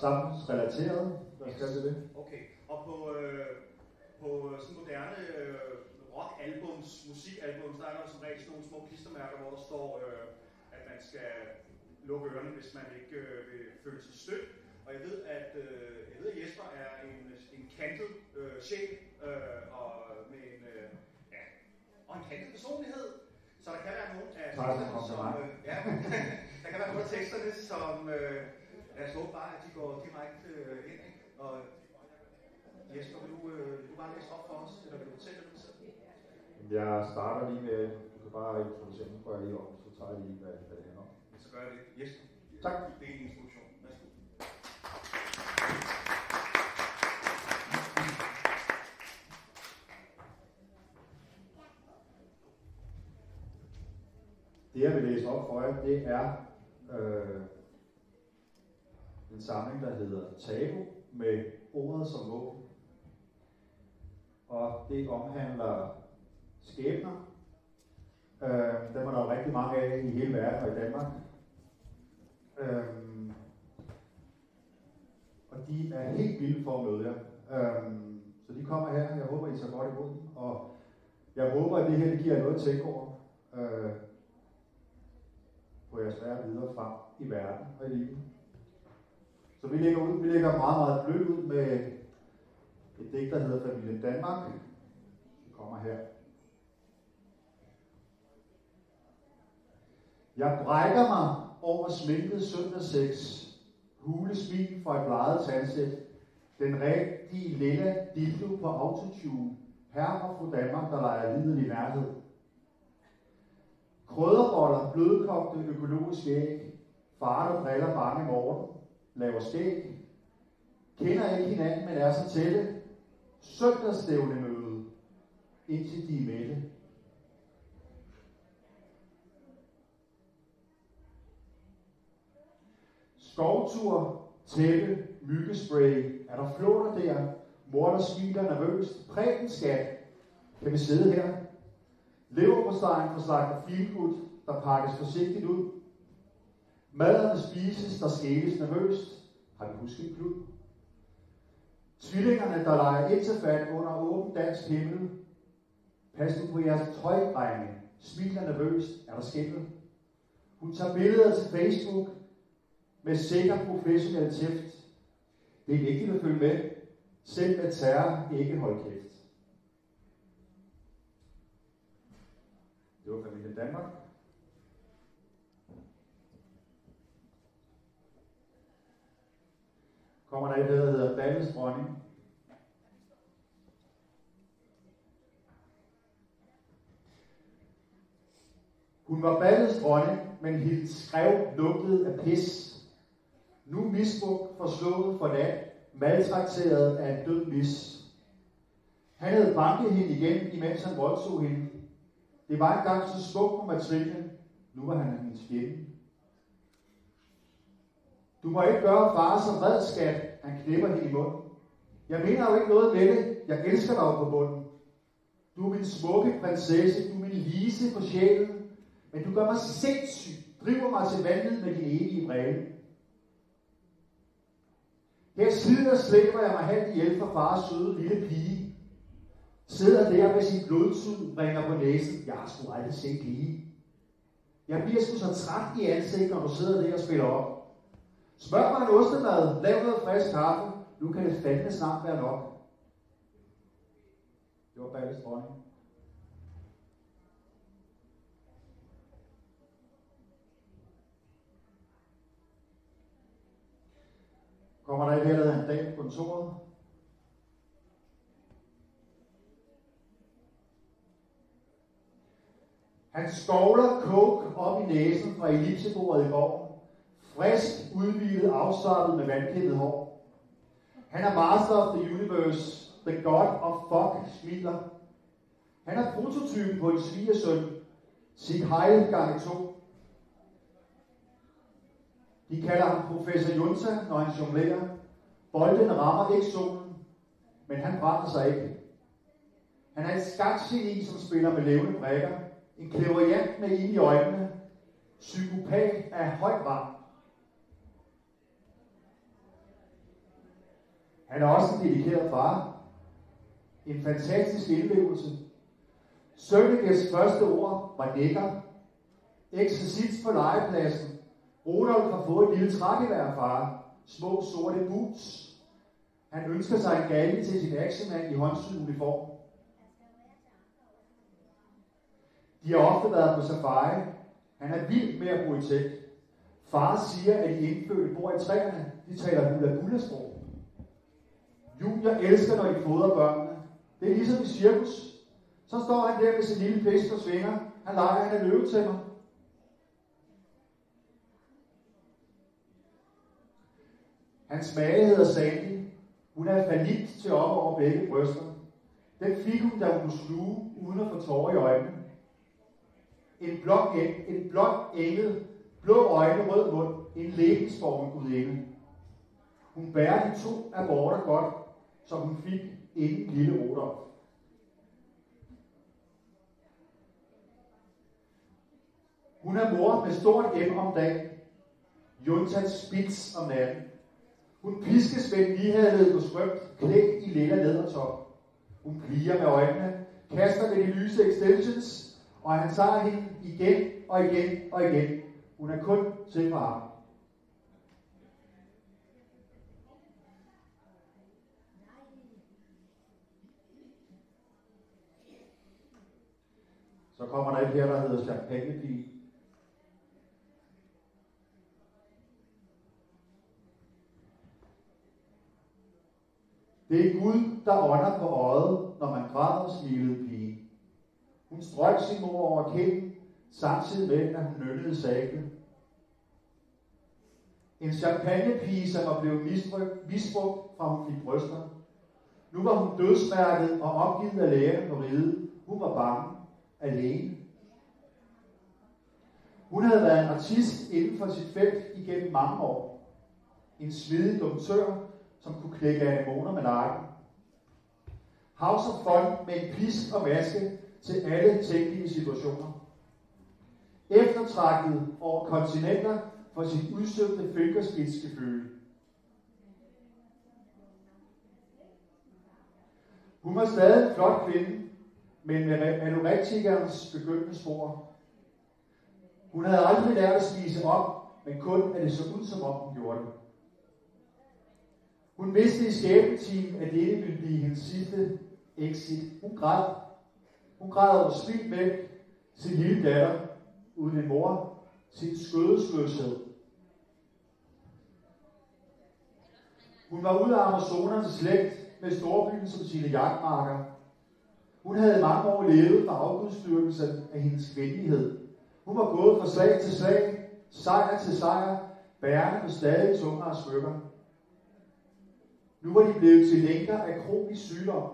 samfundsrelateret. Hvad skal det? Okay, og på sådan moderne rockalbums, musikalbums, der er der som regel sådan nogle små klistermærker, hvor der står, at man skal lukke ørerne, hvis man ikke vil føle sig stødt. Og jeg ved, at Jesper er en kantet sjæl og med en kantet personlighed. Så der kan være nogle af teksterne, der kan være nogle af teksterne, som lad os håbe bare, at de går direkte ind. Og Jesper, vil du bare læse op for os, eller vil du fortælle dig selv? Jeg starter lige med, du kan bare introducere mig, jeg lige op, så tager jeg lige, hvad det handler om. Så gør jeg det. Jesper. Tak. Det er en introduktion. Værsgo. Det jeg vil læse op for jer, det er en samling, der hedder Tabu, med ordet som våben. Og det omhandler skæbner. Dem er der jo rigtig mange af i hele verden og i Danmark. Og de er helt vilde for at møde jer. Så de kommer her. Jeg håber, I tager godt imod dem. Og jeg håber, at det her det giver noget at tænke over på jeres vej videre frem i verden og i livet. Så vi lægger meget, meget blødt ud med et digt, der hedder Familien Danmark. Det kommer her. Jeg brækker mig over sminket søndagssex, hule smil fra et bleget tandsæt, den rigtige lilla dildo på autotune, herre og fru Danmark, der leger liderlig nærhed. Krydderboller, blødkogte, økologiske æg, far der driller bange morgen, laver skæg, kender ikke hinanden, men er så tætte, søndagsstævne møde, indtil de er mætte. Skovtur, tæppe, myggespray, er der flåter der, mor der smiler nervøst, prægen skat, kan vi sidde her? Leverpostejen fra slagter Feelgood, der pakkes forsigtigt ud. Maderne spises, der skæles nervøst. Har vi husket klud? Tvillingerne, der leger interfat under åben dansk himmel. Pas nu på jeres tøj, drenge. Smiler nervøst, er der skæmmet. Hun tager billeder til Facebook med sikker professionel tæft. Det er vigtigt at følge med. Selv med terror ikke hold kæft. Det var Familien Danmark. Kommer der et, der hedder Ballets Dronning. Hun var ballets dronning, men hendes skrev lugtede af pis. Nu misbrugt, forslået, forladt, maltrakteret af en død mis. Han havde banket hende igen, imens han voldtog hende. Det var engang så smuk på matriklen. Nu var han hendes fjende. Du må ikke gøre far som redskat. Han knipper hende i munden. Jeg mener jo ikke noget med det. Jeg elsker dig jo på bunden. Du er min smukke prinsesse. Du er min lise på sjælen. Men du gør mig sindssyg. Driver mig til vandet med din evige breve. Her slider slæber jeg mig halvt ihjel for fars søde lille pige. Sidder der med sin blodtud, ringer på næsen. Jeg har sgu aldrig set lige. Jeg bliver sgu så træt i ansigtet, når du sidder der og spiller op. Smør mig en ostemad, lav noget frisk kaffe. Nu kan det fandme snart være nok. Det var Ballets Dronning. Kommer der et her, der hedder en dag på kontoret. Han skovler coke op i næsen fra ellipsebordet i gården. Frisk, udhvilet, afslappet med vandkættet hår. Han er master of the universe, the god of fuck, smiler. Han er prototypen på en svigersøn, Sig Heil gange 2. De kalder ham professor Junta, når han jonglerer. Bolden rammer ikke solen, men han brænder sig ikke. Han er et skakgeni, som spiller med levende brækker. En clairvoyant med ild i øjnene. Psykopat af høj rang. Han er også en dedikeret far. En fantastisk indlevelse. Sønnekes første ord var nikker. Eksercits på legepladsen. Rudolf har fået et lille trækgevær, far. Små sorte boots. Han ønsker sig en gave til sin actionmand i håndsyet uniform. De har ofte været på safari. Han er vild med at bo i telt. Far siger, at de indfødte bor i træerne. De taler hula-hula-sprog. Junior elsker, når de fodrer børnene. Det er ligesom i cirkus. Så står han der med sin lille fisk og svinger. Han leger, han er løvetæmmer. Hans mage hedder Sandy. Hun er fallit til op over begge bryster. Den fik hun, da hun kunne sluge, uden at få tårer i øjnene. En blond engel, blå øjne, rød mund, en lebensformet gudinde. Hun bærer de 2 aborter godt, som hun fik inden lille Rudolf. Hun er mor med stort M om dagen, Juntas Spitz om natten. Hun piskes med en ligehalet på skrømt, klædt i lilla lædertop. Hun pliger med øjnene, kaster med de lyse extensions, og han tager hende igen og igen og igen. Hun er kun til for ham. Så kommer der et her, der hedder champagnepige. Det er Gud, der ånder på øjet, når man græder, smilede pigen. Hun strøg sin mor over kinden, samtidig med, at hun nynnede sablen. En champagnepige, som var blevet misbrugt, fra hun fik bryster. Nu var hun dødsmærket og opgivet af lægerne på riget. Hun var bange, alene. Hun havde været en artist inden for sit felt igennem mange år. En smidig domptør, som kunne klække anemoner med nakken. House of Fun med en pisk og maske til alle tænkelige situationer. Eftertragtet over kontinenter for sit udsøgte fingerspidsgefühl. Hun var stadig en flot kvinde, men med anorektikernes begyndende spor. Hun havde aldrig lært at spise op, men kun at det så ud, som om hun gjorde det. Hun vidste i skæbnetimen, at dette ville blive hendes sidste exit. Hun græd. Hun græd over spildt mælk, sin lille datter, uden en mor, sin skødesløshed. Hun var ude af Amazonernes slægt med storbyen som sine jagtmarker. Hun havde mange år levet for afgudstyrkelsen af hendes kvindelighed. Hun var gået fra slag til slag, sejr til sejr, bærende på stadig tungere smykker. Nu var de blevet til lænker af kronisk sygdom.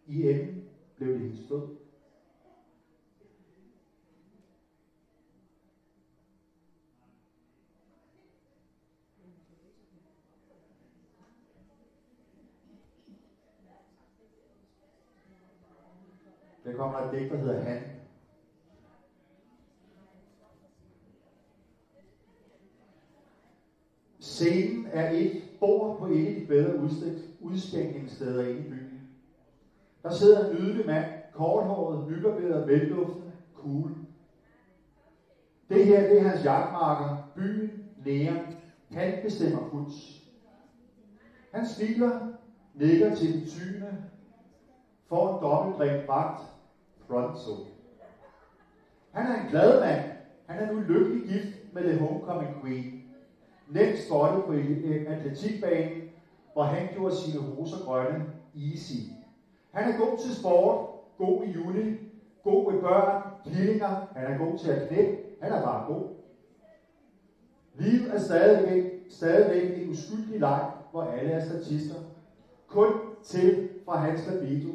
I enden blev det hendes død. Der kommer et digt, der hedder Han. Scenen er et bord på et af de bedre udskænkningssteder inde i byen. Der sidder en nydelig mand, korthåret, nybarberet, velduftet, cool. Det her, det er hans jagtmarker, byen, næren. Han bestemmer puls. Han smiler, nikker til den tyne, får en dobbeltdrik bragt, pronto. Han er en glad mand. Han er nu lykkelig gift med The Homecoming Queen. Nemt spottet på atletikbanen, hvor han gjorde sine hoser grønne, easy. Han er god til sport, god i juni, god med børn, killinger. Han er god til at knække. Han er bare god. Livet er stadigvæk en uskyldig leg, hvor alle er statister. Kun til fra hans libido.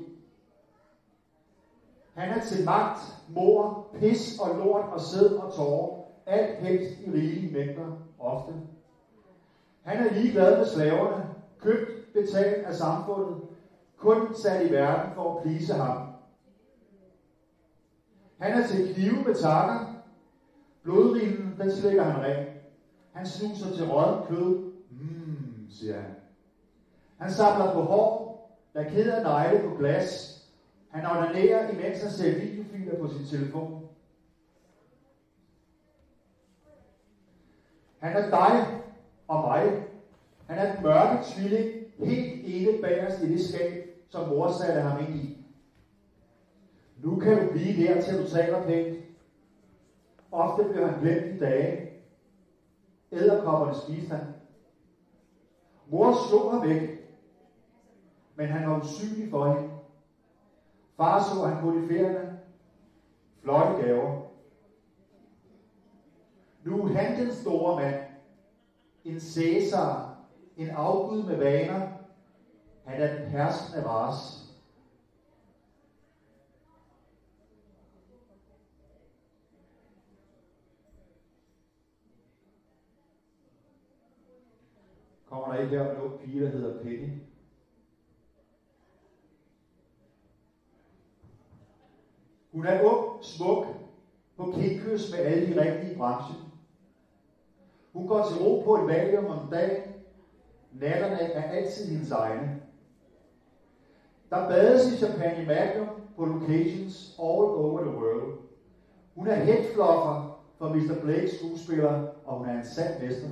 Han er til magt, mor, pis og lort og sæd og tårer. Alt helst i rigelige mængder, ofte. Han er ligeglad med slaverne, købt, betalt af samfundet, kun sat i verden for at please ham. Han er til knive med takker. Blodrilen, den slikker han ren. Han snuser til rådden kød. Siger han. Han samler på hår, lakerede negle på glas. Han onanerer, imens han ser videofiler på sin telefon. Han er dig og mig. Han er den mørke tvilling, helt ene bagerst i det skab, som mor satte ham ind i. Nu kan du blive der, til du taler pænt. Ofte bliver han glemt i dage. Edderkopperne spiste han. Mor slog ham væk, men han var usynlig for hende. Far så han på de ferierne. Flotte gaver. Nu er han den store mand. En Cæsar. En afgud med vaner. Han er den herskende race. Kommer der ikke her en ung pige, der hedder Penny. Hun er ung, smuk, på kindkys med alle de rigtige brancher. Hun går til ro på et valium om dagen. Natterne er altid hendes egne. Der bades i Champagne Magnum på locations all over the world. Hun er headfluffer for Mr. Blakes skuespiller, og hun er en sand mester.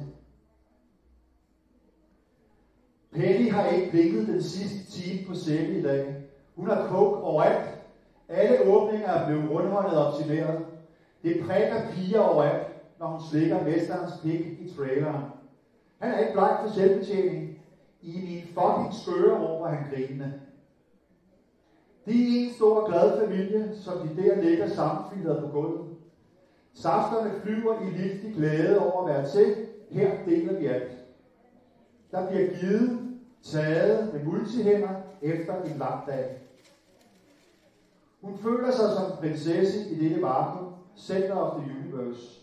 Penny har ikke blikket den sidste time på sættet i dag. Hun har coke overalt. Alle åbninger er blevet rundhåndet optimeret. Det præger piger overalt, når hun slikker mesterens pik i traileren. Han er ikke bleg for selvbetjening. I min fucking skøre, råber han grinende. De er en stor glad familie, som de der ligger sammenfildet på gulvet. Safterne flyver i liftig glæde over at være til. Her deler vi alt. Der bliver givet, taget med multihænder efter en lang dag. Hun føler sig som prinsesse i dette vakuum, center of the universe.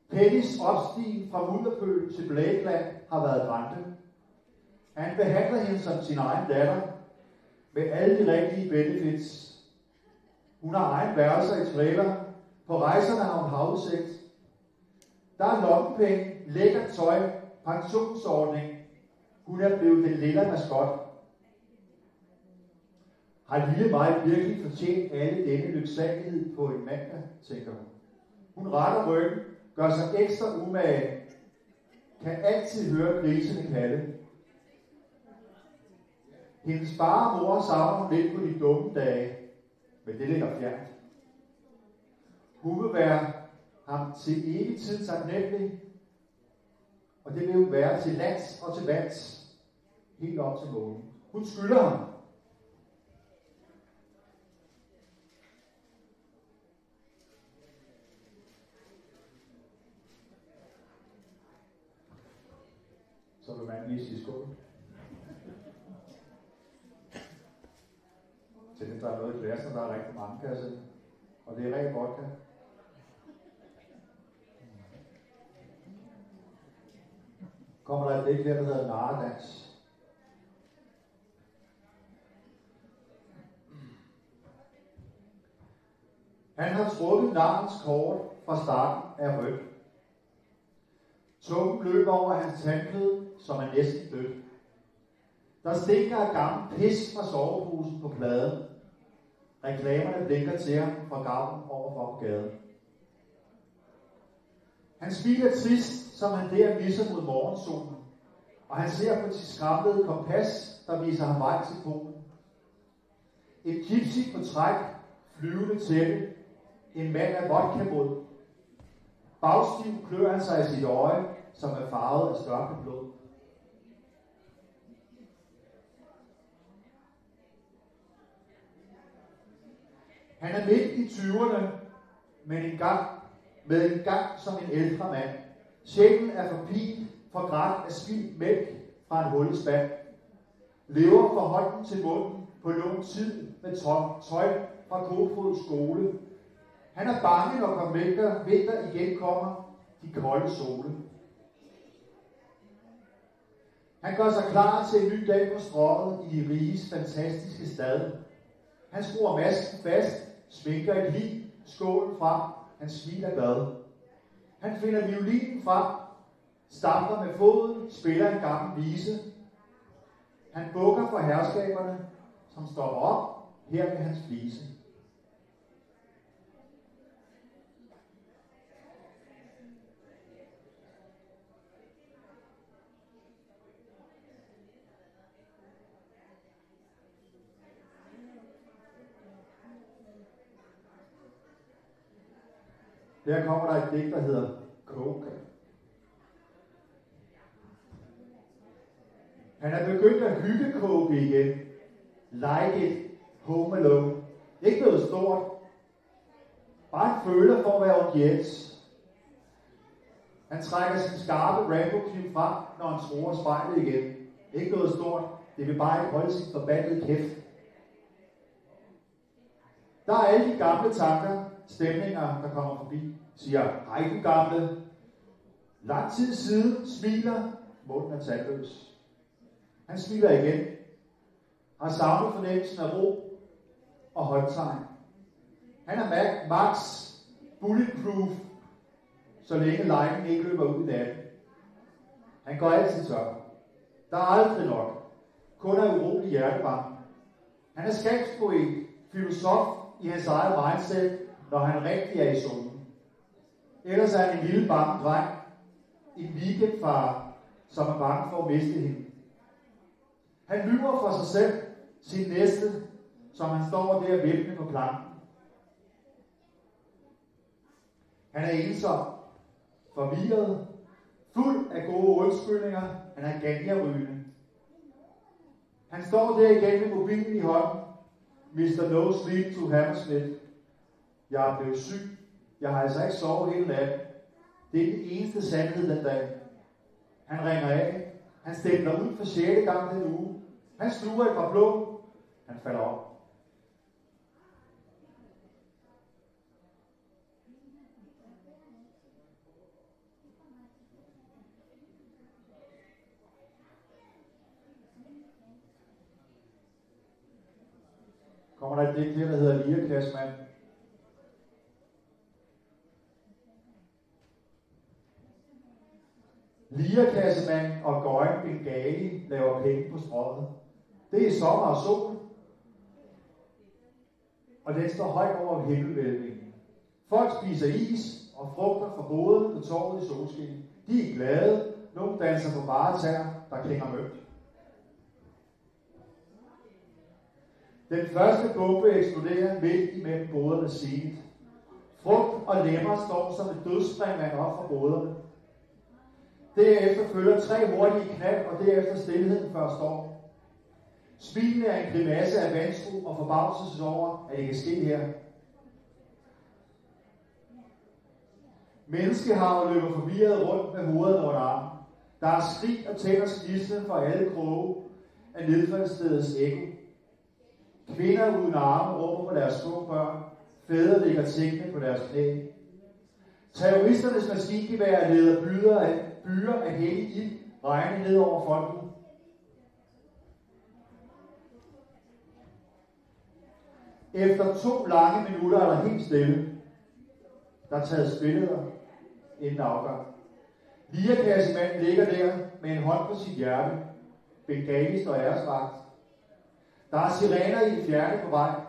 Pennys opstig fra Mudderpøl til Blakeland har været grænte. Han behandler hende som sin egen datter, med alle de rigtige benefits. Hun har egen værelser i trailer. På rejserne har hun havudsigt. Der er lommepenge, lækkert tøj, pensionsordning. Hun er blevet den lille maskot. Har lille mig virkelig fortjent alle denne lyksalighed på en mandag, tænker hun. Hun retter ryggen, gør sig ekstra umage, kan altid høre grisene kalde. Hendes far og mor savner hun lidt på de dumme dage, men det ligger fjernt. Hun vil være ham til evig tid taknemmelig, og det vil hun være til lands og til vands, helt op til månen. Hun skylder ham. Så vil man lige sige skål. Til dem, der er noget i klassen, der er rigtig mange, kan jeg se. Og det er rent vodka. Kommer der et dæk her, der hedder narredans. Han har trukket narrens kort fra starten af rødt. Tungen løber over hans tandkød, som er næsten dødt. Der stinker af gammel pis fra soveposen på pladen. Reklamerne blinker til ham fra gavlen overfor på gaden. Han smiler trist, som han der misser mod morgensolen, og han ser på sit skramlede kompas, der viser ham vej til Polen. En gypsy på træk, flyvende tæppe, en mand af vodkamod. Bagstiv klør han sig i sit øje, som er farvet af større blod. Han er midt i 20'erne, med en gang som en ældre mand. Sjælen er forpint, forgrædt af spildt mælk fra en hullet spand. Lever fra hånden til munden på lånt tid med tøj fra Kofods skole. Han er bange, når vinter igen kommer, de kolde sole. Han gør sig klar til en ny dag på strøget i de riges fantastiske stad. Han skruer masken fast, sminker et lig, skålen frem, han smiler glad. Han finder violinen frem, stamper med foden, spiller en gammel vise. Han bukker for herskaberne, som stopper op her ved hans flise. Her kommer der et digt, der hedder Coke. Han er begyndt at hyggekoke igen. Like it, home alone. Ikke noget stort. Bare en føler for at være audiens. Han trækker sin skarpe Rambo-kniv frem, når han skruer spejlet igen. Ikke noget stort. Det vil bare ikke holde sit forbandede kæft. Der er alle de gamle tanker, stemninger, der kommer forbi. Siger, hej du gamle. Lang tid siden, smiler, munden er tandløs. Han smiler igen. Har savnet fornemmelsen af ro og håndtegn. Han er max bulletproof, så længe legenen ikke løber ud i natten. Han går altid tør. Der er aldrig nok. Kun er urolig hjertebanken. Han er skabspoet, filosof i hans eget mindset, når han rigtig er i zonen. Ellers er han en lille bange dreng, en weekendfar, som er bange for at miste hende. Han lyver for sig selv, sin næste, som han står der vippende på planken. Han er ensom, forvirret, fuld af gode undskyldninger. Han er gangerrygende. Han står der igen med mobilen i hånden. Mr. No Sleep to Hammersmith. Jeg er blevet syg. Jeg har altså ikke sovet hele natten. Det er den eneste sandhed den dag. Han ringer af. Han stempler ud for 6. gang den uge. Han sluger et par blå. Han falder op. Kommer der et digt her, der hedder Lirekassemand. Lirekassemand og Gøjen Bengali laver penge på strøget. Det er sommer og sol, og den står højt over himmelvælvingen. Folk spiser is og frugter fra boderne på torvet i solskin. De er glade. Nogle danser på bare tæer, der klinger mønt. Den første bombe eksploderer midt imellem boderne sigt. Frugt og lemmer står som et dødsspringvand op fra boderne. Derefter følger 3 hurtige knald, og derefter stillheden før storm. Smilene er en grimasse af vantro og forbavses over, at det kan ske her. Menneskehavet løber forvirret rundt med hovedet under armen. Der er skrig og tænders gislen fra alle kroge af nedfaldsstedets ekko. Kvinder uden arme råber på deres små børn. Fædre ligger tækkende på deres knæ. Terroristernes maskingevær leder byer af hellig ild regne ned over folket. Efter 2 lange minutter er der helt stille. Der er taget billeder inden afgang. Lirekassemand ligger der med en hånd på sit hjerte. Bengali står æresvagt. Der er sirener i det fjerne på vej.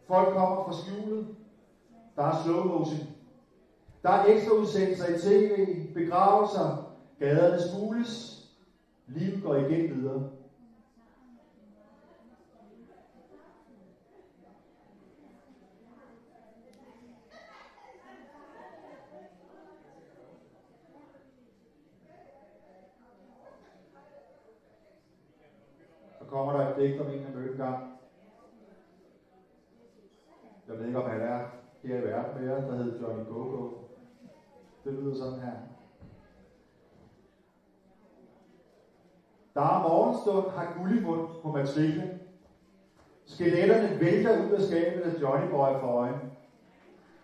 Folk kommer fra skjulet. Der er slow motion. Der er ekstra udsendelser i tv, begravelser, gaderne smules. Livet går igen videre. Så kommer der et digt om en, der mødte en gang. Jeg ved ikke, om han er her i verden med jer, der hedder Johnny Go-Go. Det lyder sådan her. Der er morgenstund, har guld i mund på matriklen. Skeletterne vælter ud af skabet af Johnny Boy for øjen.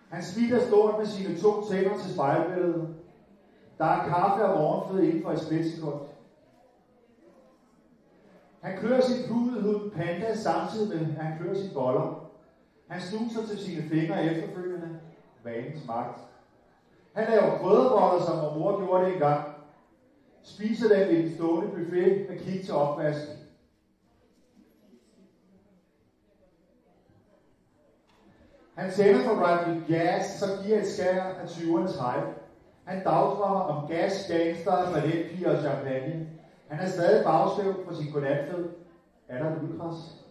Han smiler stort med sine 2 tænder til spejlbilledet. Der er kaffe og morgenfød inden for et splitsekund. Han klør sin pudehud panda samtidig med, at han klør sine boller. Han snuser til sine fingre efterfølgende. Vanens magt. Han laver krydderboller, som mor gjorde det engang. spiser dem i den stående buffet med kig til opvask. Han tænder for Randall Jazz, som giver et skær af 20'ernes hype. Han dagdrømmer om gas, gangster, balletpiger og champagne. Han er stadig bagskæv på sin godnatfed. Er der et udkras?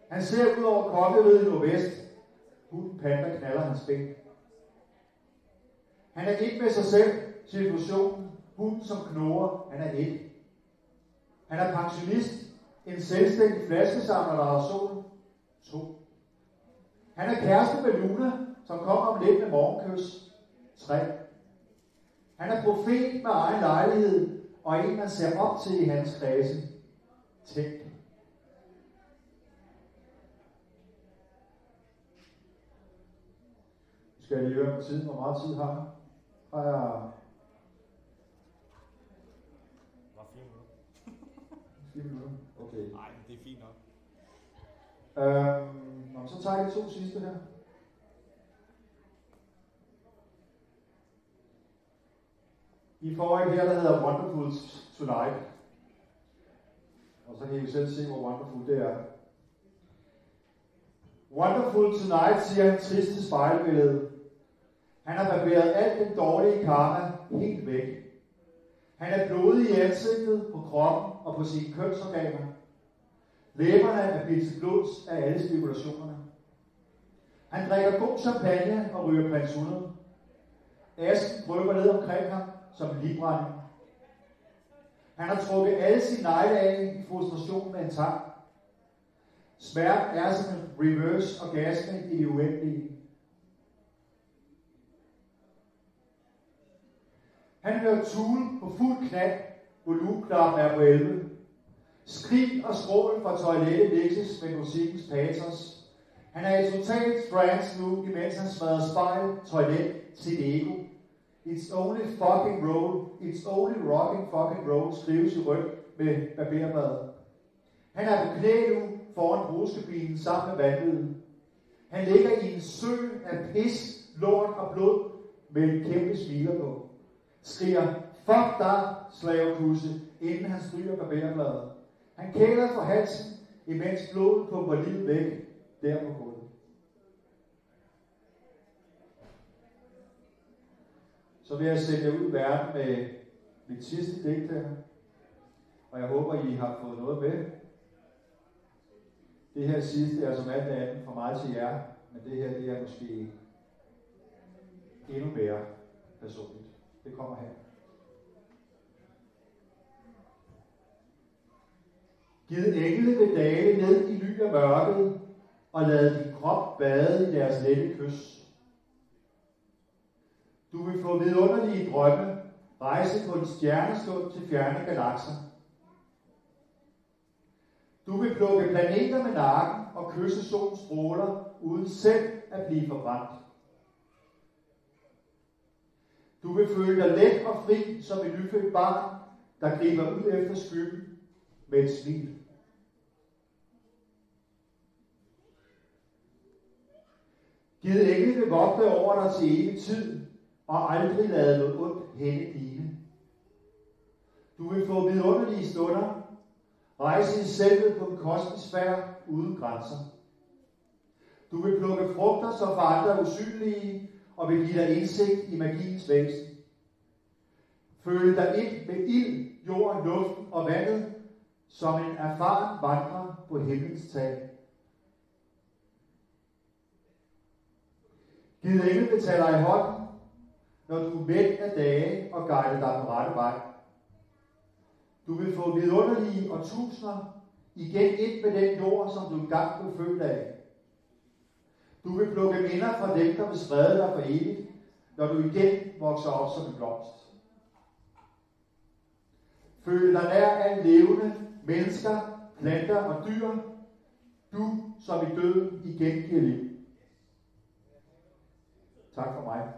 Han ser ud over kongeriget i nordvest. Hunden panda knaller hans ben. Han er et med sig selv, situationen. Hunden som knurrer, han er et. Han er pensionist, en selvstændig flaskesamler, der har sol. 2. Han er kæreste med Luna, som kommer om lidt med morgenkys. 3. Han er profet med egen lejlighed, og en, man ser op til i hans kredse. Tænk. Skal jeg lige høre på tiden? Hvor meget tid har jeg? Har jeg... 4 minutter. 4 minutter? Okay. Nej, det er fint nok. Så tager jeg de 2 sidste her. I får et her, der hedder Wonderful Tonight. Og så kan I selv se, hvor wonderful det er. Wonderful Tonight, siger han trist til spejlbilledet. Han har barberet alt den dårlige karma helt væk. Han er blodig i ansigtet, på kroppen og på sine kønsorganer. Læberne er blivet til blods af alle spekulationerne. Han drikker god champagne og ryger prins 100. Asken drypper ned omkring ham som en ligbrænding. Han har trukket alle sine negle af i frustration med en tang. Smerten er som en reverse orgasme i det uendelige. Han hører tulen på fuld knald, volumenknappen er på 11. Skrig og skrål fra toilettet mixes med musikkens patos. Han er i totalt trance nu, imens han smadrer spejl, toilet, sit ego. It's only fucking roll, it's only rocking fucking roll, skrives i rødt med barberblad. Han er på knæ nu foran bruskabinen sammen med vandet. Han ligger i en sø af pis, lort og blod med en kæmpe smiler på. Skriger, fuck dig, slavekusse, inden han stryger barberbladet. Han kæler for halsen, imens blodet pumper livet væk, der på gulvet. Så vil jeg sende jer ud i verden med mit sidste digt her. Og jeg håber, I har fået noget med. Det her sidste er som alt andet fra mig til jer, men det her det er måske endnu mere personligt. Det kommer her. Givet engle vil dale ned i ly af mørket, og lade din krop bade i deres lette kys. Du vil få vidunderlige drømme, rejse på en stjernestund til fjerne galakser. Du vil plukke planeter med nakken og kysse solens stråler, uden selv at blive forbrændt. Du vil føle dig let og fri som et nyfødt barn, der griber ud efter skyggen med et smil. Givet engle vil vogte over dig til evig tid, og aldrig lade noget ondt hænde dine. Du vil få vidunderlige stunder, rejse i selvet på en kosmisk færd uden grænser. Du vil plukke frugter, som for andre er usynlige, og vil give dig indsigt i magiens væsen. Føle dig et med ild, jorden, luften og vandet, som en erfaren vandrer på himlens tag. Givet engle vil tage dig i hånden, når du er mæt af dage og guide dig på rette vej. Du vil få vidunderlige årtusinder, igen et med den jord, som du engang blev født af. Du vil plukke minder fra dem, der vil sprede dig for evigt, når du igen vokser op som en blomst. Føle dig nær af levende mennesker, planter og dyr, du som i døden igen giver liv. Tak for mig.